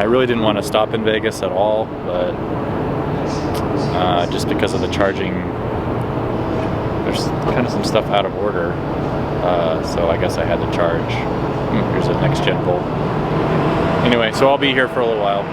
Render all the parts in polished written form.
I really didn't want to stop in Vegas at all, but just because of the charging, there's kind of some stuff out of order, so I guess I had to charge. Here's a next gen Volt. Anyway, so I'll be here for a little while.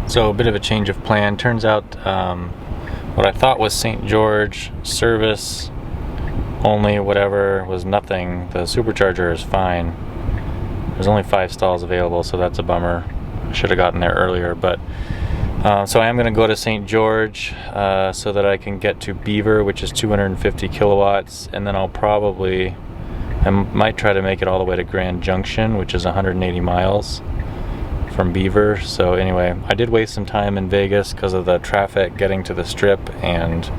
So a bit of a change of plan. Turns out what I thought was St. George service only, whatever, was nothing. The supercharger is fine. There's only 5 stalls available, so that's a bummer. I should have gotten there earlier, but so I am going to go to St. George so that I can get to Beaver, which is 250 kilowatts, and then I might try to make it all the way to Grand Junction, which is 180 miles from Beaver. So anyway, I did waste some time in Vegas because of the traffic getting to the Strip, and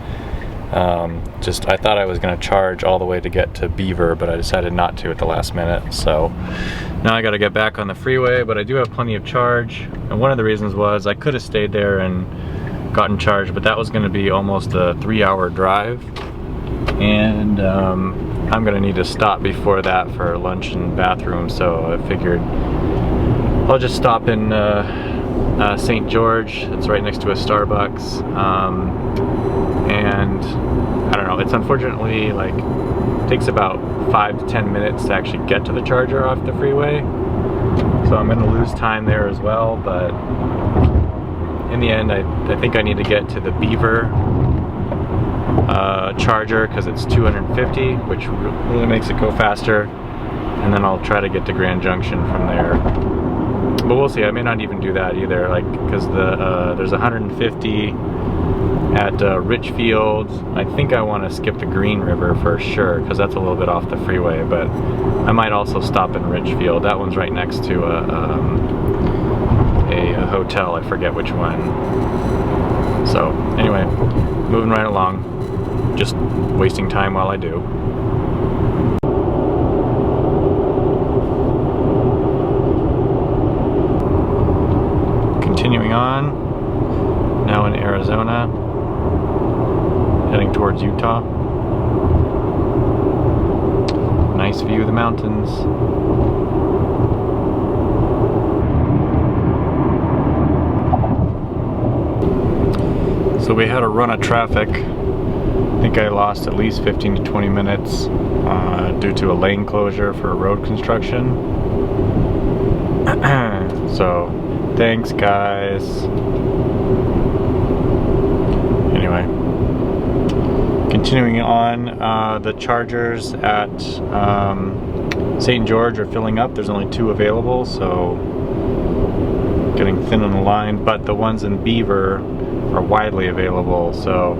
I thought I was going to charge all the way to get to Beaver, but I decided not to at the last minute. So now I got to get back on the freeway, but I do have plenty of charge. And one of the reasons was I could have stayed there and gotten charged, but that was going to be almost a 3-hour drive, and I'm going to need to stop before that for lunch and bathroom. So I figured I'll just stop in St. George. It's right next to a Starbucks, and I don't know, it's unfortunately takes about 5 to 10 minutes to actually get to the charger off the freeway, so I'm going to lose time there as well. But in the end, I think I need to get to the Beaver charger because it's 250, which really makes it go faster, and then I'll try to get to Grand Junction from there. But we'll see. I may not even do that either, because there's 150 at Richfield. I think I want to skip the Green River for sure, because that's a little bit off the freeway, but I might also stop in Richfield. That one's right next to a hotel. I forget which one. So anyway, moving right along, just wasting time while I do. Continuing on, now in Arizona, heading towards Utah. Nice view of the mountains. So we had a run of traffic. I think I lost at least 15 to 20 minutes due to a lane closure for road construction. So thanks, guys. Anyway, continuing on, the chargers at St. George are filling up. There's only 2 available, so getting thin on the line, but the ones in Beaver are widely available, so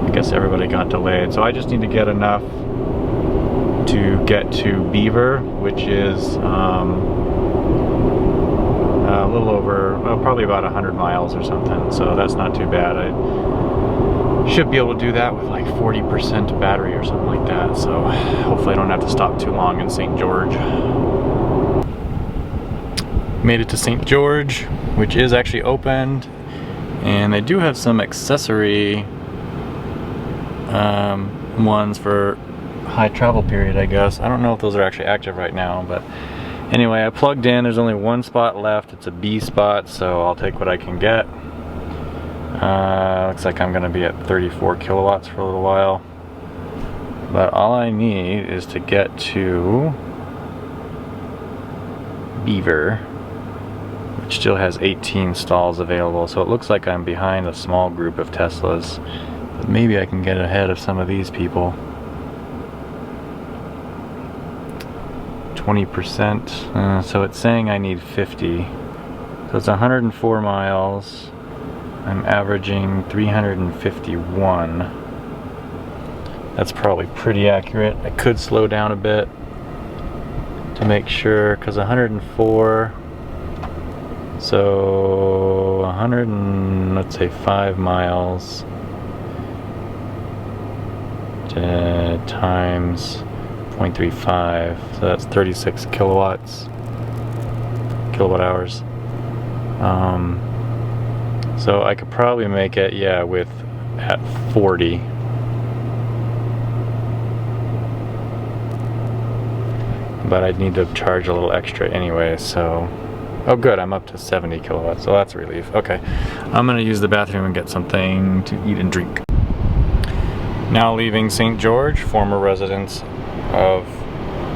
I guess everybody got delayed. So I just need to get enough to get to Beaver, which is a little over, well, probably about 100 miles or something, so that's not too bad. I should be able to do that with like 40% battery or something like that, so hopefully I don't have to stop too long in St. George. Made it to St. George, which is actually opened, and they do have some accessory ones for high travel period, I guess. I don't know if those are actually active right now, but anyway, I plugged in. There's only 1 spot left. It's a B spot, so I'll take what I can get. Looks like I'm going to be at 34 kilowatts for a little while. But all I need is to get to Beaver, which still has 18 stalls available. So it looks like I'm behind a small group of Teslas. But maybe I can get ahead of some of these people. 20%, so it's saying I need 50. So it's 104 miles. I'm averaging 351. That's probably pretty accurate. I could slow down a bit to make sure, because 104, so 100 and let's say 5 miles times 0.35, so that's 36 kilowatt hours. So I could probably make it, yeah, with at 40. But I'd need to charge a little extra anyway, so Oh good, I'm up to 70 kilowatts, so that's a relief. Okay, I'm gonna use the bathroom and get something to eat and drink. Now leaving St. George, former residence of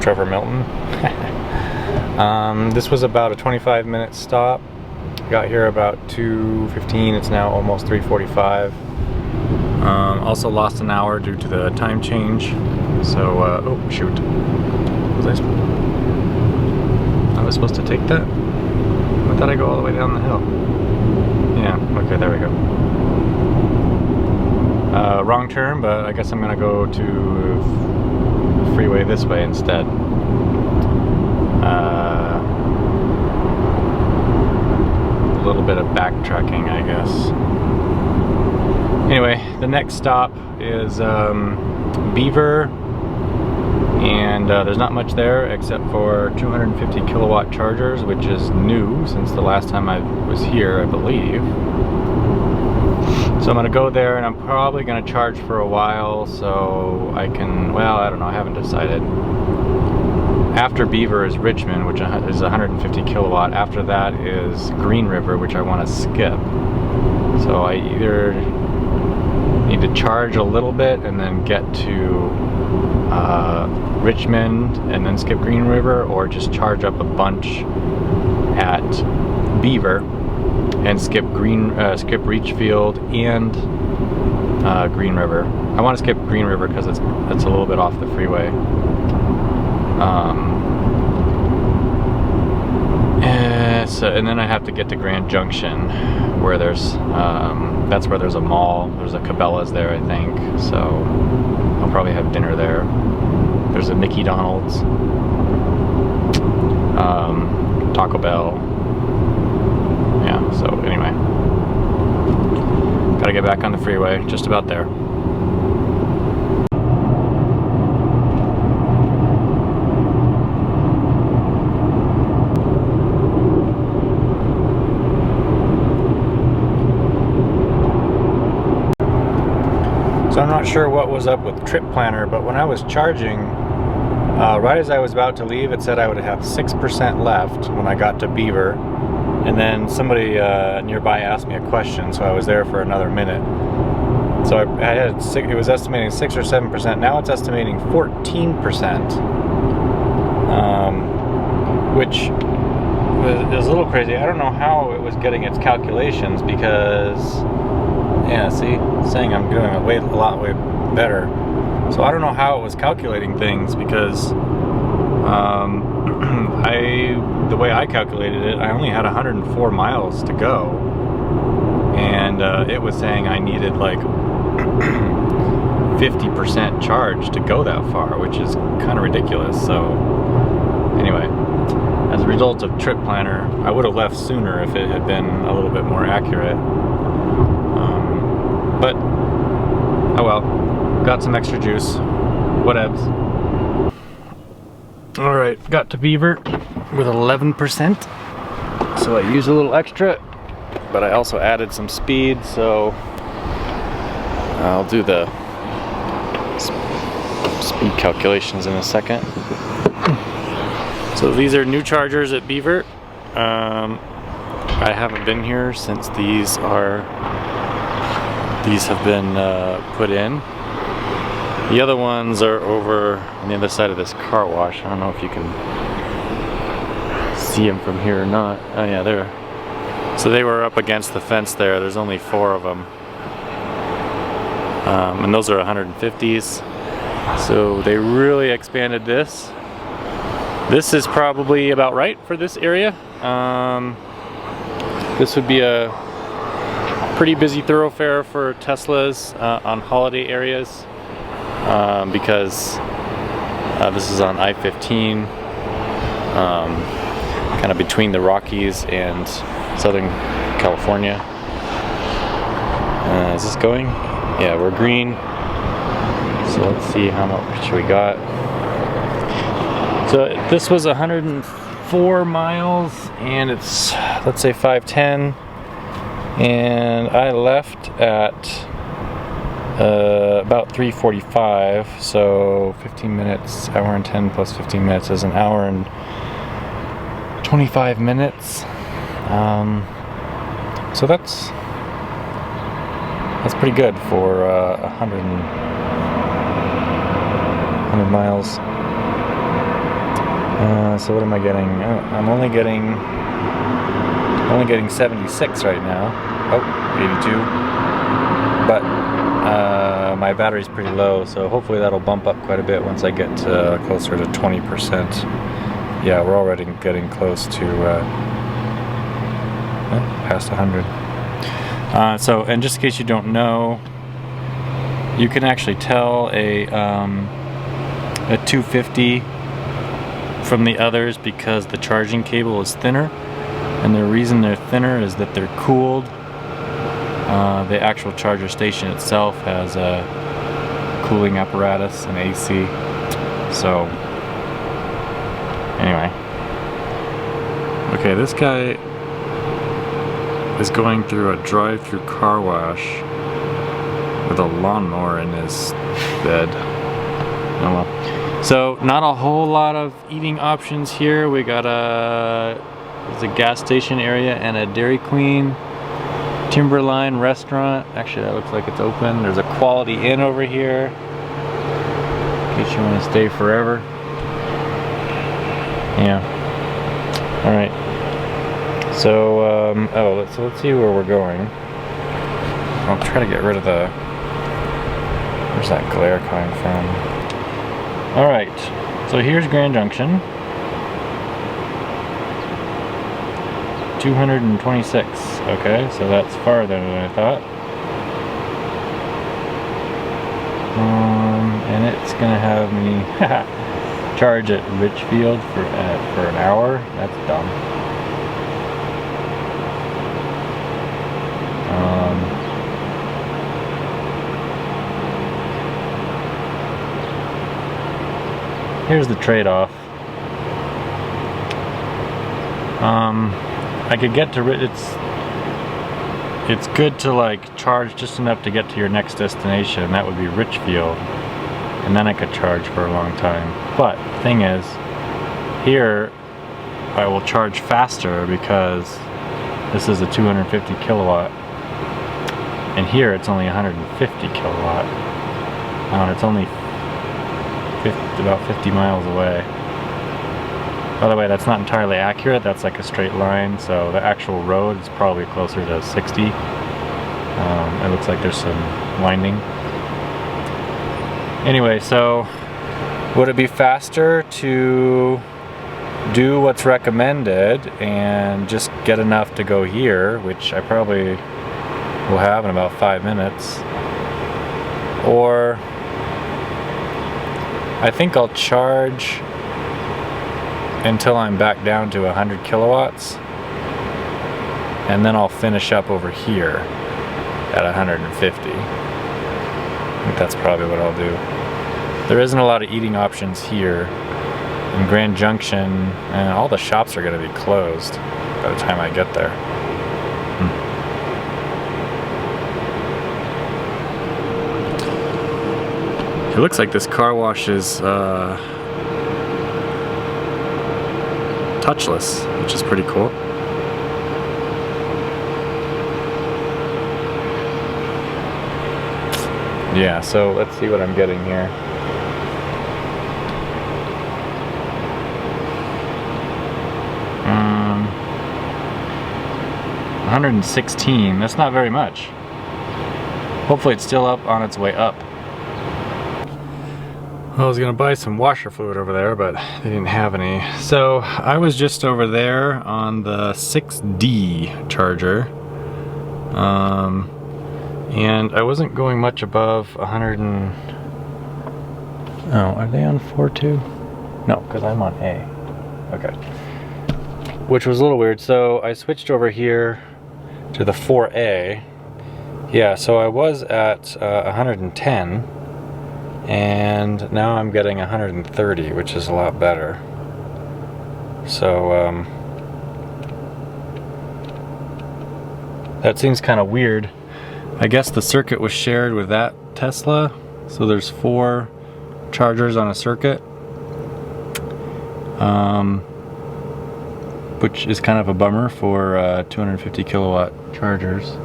Trevor Milton. This was about a 25-minute stop. Got here about 2:15, it's now almost 3:45. Also lost an hour due to the time change. So, oh shoot. I was supposed to take that? I thought I go all the way down the hill. Yeah, okay, there we go. Wrong turn, but I guess I'm gonna go to the freeway this way instead. A little bit of backtracking, I guess. Anyway, the next stop is Beaver, and there's not much there except for 250 kilowatt chargers, which is new since the last time I was here, I believe. So I'm gonna go there, and I'm probably gonna charge for a while so I can, well, I don't know, I haven't decided. After Beaver is Richmond, which is 150 kilowatt. After that is Green River, which I want to skip. So I either need to charge a little bit and then get to Richmond and then skip Green River, or just charge up a bunch at Beaver and skip Reachfield and Green River. I want to skip Green River because it's a little bit off the freeway. And then I have to get to Grand Junction, where there's that's where there's a mall. There's a Cabela's there, I think. So I'll probably have dinner there. There's a Mickey Donald's, Taco Bell. Yeah. So anyway, gotta get back on the freeway. Just about there. So I'm not sure what was up with Trip Planner, but when I was charging, right as I was about to leave, it said I would have 6% left when I got to Beaver. And then somebody nearby asked me a question, so I was there for another minute. So I had it was estimating 6 or 7%. Now it's estimating 14%, which is a little crazy. I don't know how it was getting its calculations, because yeah, see, it's saying I'm doing a lot way better. So I don't know how it was calculating things, because the way I calculated it, I only had 104 miles to go, and it was saying I needed like 50% charge to go that far, which is kind of ridiculous. So anyway, as a result of Trip Planner, I would have left sooner if it had been a little bit more accurate. But, oh well, got some extra juice, whatevs. Alright, got to Beaver with 11%, so I used a little extra, but I also added some speed, so I'll do the speed calculations in a second. So these are new chargers at Beaver. I haven't been here since these have been put in. The other ones are over on the other side of this car wash. I don't know if you can see them from here or not. Oh yeah, there. So they were up against the fence there. There's only 4 of them. And those are 150s. So they really expanded this. This is probably about right for this area. This would be a pretty busy thoroughfare for Teslas on holiday areas, because this is on I-15, kind of between the Rockies and Southern California. Is this going? Yeah, we're green. So let's see how much we got. So this was 104 miles, and it's, let's say, 5:10. And I left at about 3:45, so 15 minutes, hour and 10 plus 15 minutes is an hour and 25 minutes. So that's pretty good for 100 miles. So what am I getting? Oh, I'm only getting 76 right now. Oh, 82. But my battery's pretty low, so hopefully that'll bump up quite a bit once I get closer to 20%. Yeah, we're already getting close to past 100. So, and just in case you don't know, you can actually tell a 250 from the others because the charging cable is thinner, and the reason they're thinner is that they're cooled. The actual charger station itself has a cooling apparatus and AC. So anyway, okay, this guy is going through a drive-through car wash with a lawnmower in his bed. Oh well. So not a whole lot of eating options here. We got there's a gas station area and a Dairy Queen, Timberline restaurant. Actually, that looks like it's open. There's a Quality Inn over here in case you want to stay forever. Yeah. All right. So let's see where we're going. I'll try to get rid of where's that glare coming from? All right. So here's Grand Junction. 226. Okay, so that's farther than I thought. And it's gonna have me charge at Richfield for an hour. That's dumb. Here's the trade-off. I could get to it's good to like charge just enough to get to your next destination. That would be Richfield, and then I could charge for a long time. But the thing is, here I will charge faster because this is a 250 kilowatt, and here it's only 150 kilowatt. It's only about 50 miles away. By the way, that's not entirely accurate. That's like a straight line, so the actual road is probably closer to 60. It looks like there's some winding. Anyway, so would it be faster to do what's recommended and just get enough to go here, which I probably will have in about 5 minutes, or I think I'll charge until I'm back down to 100 kilowatts, and then I'll finish up over here at 150. I think that's probably what I'll do. There isn't a lot of eating options here in Grand Junction, and all the shops are going to be closed by the time I get there. It looks like this car wash is touchless, which is pretty cool. Yeah, so let's see what I'm getting here. $116. That's not very much. Hopefully it's still up on its way up. I was gonna buy some washer fluid over there, but they didn't have any. So I was just over there on the 6D charger, and I wasn't going much above 100 and... Oh, are they on 4.2? No, because I'm on A. Okay. Which was a little weird. So I switched over here to the 4A. Yeah, so I was at 110. And now I'm getting 130, which is a lot better. So that seems kind of weird. I guess the circuit was shared with that Tesla, so there's 4 chargers on a circuit. which is kind of a bummer for 250 kilowatt chargers.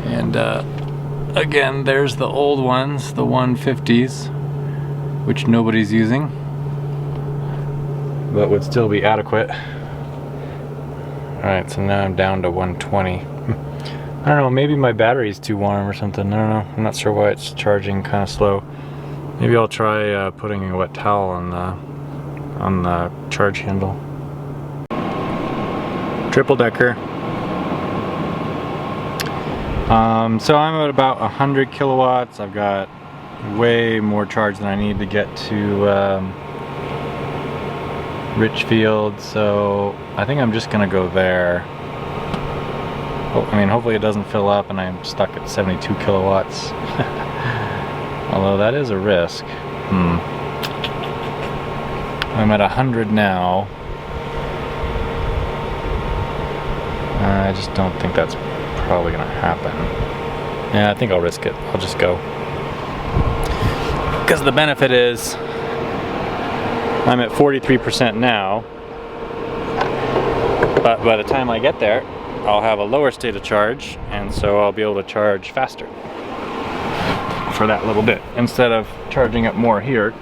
And again, there's the old ones, the 150s, which nobody's using, but would still be adequate. Alright, so now I'm down to 120. I don't know, maybe my battery's too warm or something. I don't know. I'm not sure why it's charging kind of slow. Maybe I'll try putting a wet towel on the charge handle. Triple decker. So I'm at about 100 kilowatts. I've got way more charge than I need to get to Richfield, so I think I'm just gonna go there. I mean, hopefully it doesn't fill up and I'm stuck at 72 kilowatts. Although that is a risk. I'm at 100 now. I just don't think that's probably gonna happen. Yeah, I think I'll risk it. I'll just go. Because the benefit is I'm at 43% now, but by the time I get there, I'll have a lower state of charge, and so I'll be able to charge faster for that little bit, instead of charging up more here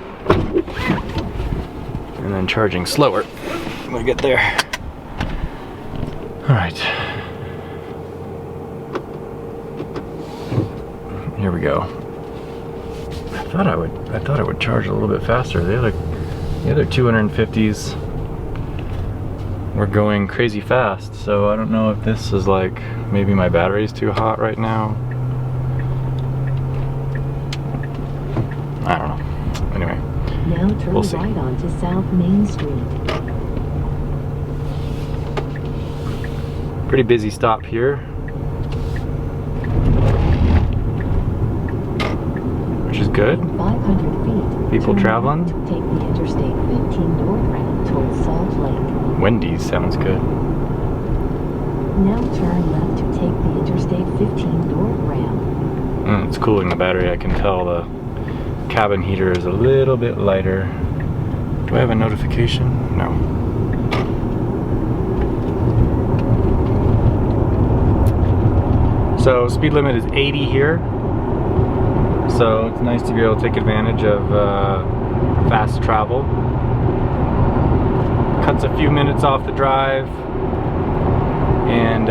and then charging slower when I get there. All right, here we go. I thought I would charge a little bit faster. The other 250s were going crazy fast, so I don't know if this is like, maybe my battery's too hot right now. I don't know. Anyway, now turn we'll see. right onto South Main Street. Pretty busy stop here, which is good. In 500 feet, People turn traveling. left to take the Interstate 15 north route toward Salt Lake. Wendy's sounds good. Now turn left to take the Interstate 15 north route. It's cooling the battery. I can tell the cabin heater is a little bit lighter. Do I have a notification? No. So speed limit is 80 here. So it's nice to be able to take advantage of fast travel. Cuts a few minutes off the drive, and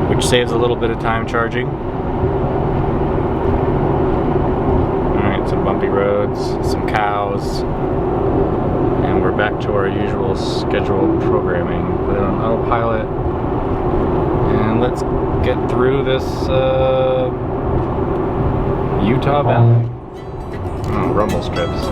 which saves a little bit of time charging. Alright, some bumpy roads, some cows, and we're back to our usual scheduled programming. Put it on autopilot, and let's get through this Utah Valley. Rumble strips.